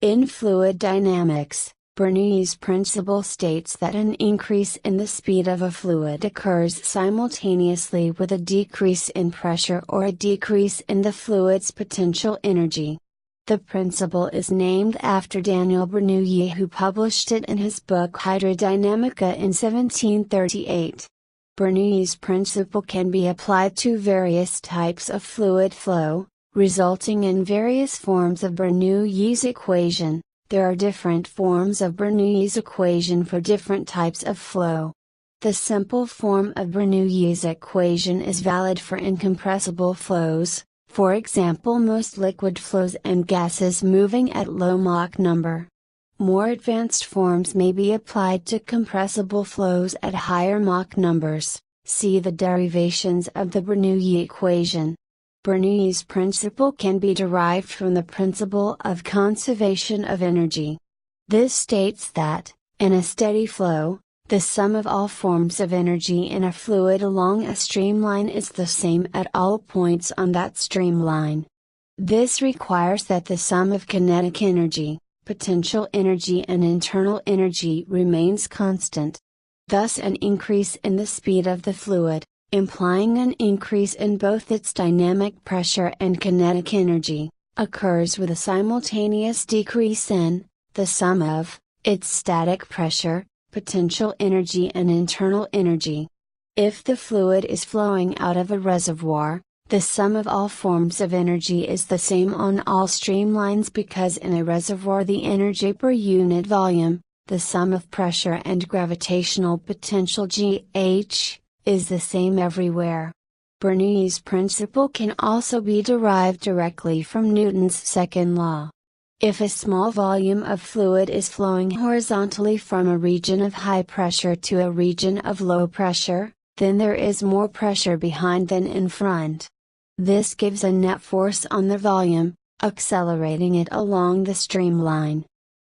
In fluid dynamics, Bernoulli's principle states that an increase in the speed of a fluid occurs simultaneously with a decrease in pressure or a decrease in the fluid's potential energy. The principle is named after Daniel Bernoulli, who published it in his book Hydrodynamica in 1738. Bernoulli's principle can be applied to various types of fluid flow, resulting in various forms of Bernoulli's equation. There are different forms of Bernoulli's equation for different types of flow. The simple form of Bernoulli's equation is valid for incompressible flows, for example most liquid flows and gases moving at low Mach number. More advanced forms may be applied to compressible flows at higher Mach numbers. See the derivations of the Bernoulli equation. Bernoulli's principle can be derived from the principle of conservation of energy. This states that, in a steady flow, the sum of all forms of energy in a fluid along a streamline is the same at all points on that streamline. This requires that the sum of kinetic energy, potential energy and internal energy remains constant. Thus an increase in the speed of the fluid, implying an increase in both its dynamic pressure and kinetic energy, occurs with a simultaneous decrease in the sum of its static pressure, potential energy and internal energy. If the fluid is flowing out of a reservoir, the sum of all forms of energy is the same on all streamlines because in a reservoir the energy per unit volume, the sum of pressure and gravitational potential GH, is the same everywhere. Bernoulli's principle can also be derived directly from Newton's second law. If a small volume of fluid is flowing horizontally from a region of high pressure to a region of low pressure, then there is more pressure behind than in front. This gives a net force on the volume, accelerating it along the streamline.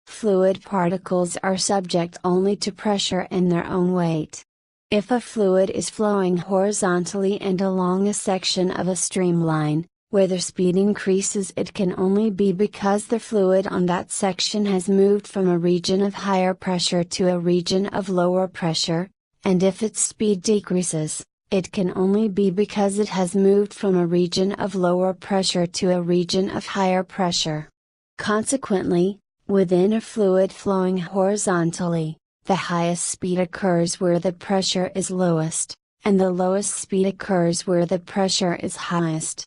Fluid particles are subject only to pressure and their own weight. If a fluid is flowing horizontally and along a section of a streamline, where the speed increases, it can only be because the fluid on that section has moved from a region of higher pressure to a region of lower pressure, and if its speed decreases, it can only be because it has moved from a region of lower pressure to a region of higher pressure. Consequently, within a fluid flowing horizontally, the highest speed occurs where the pressure is lowest, and the lowest speed occurs where the pressure is highest.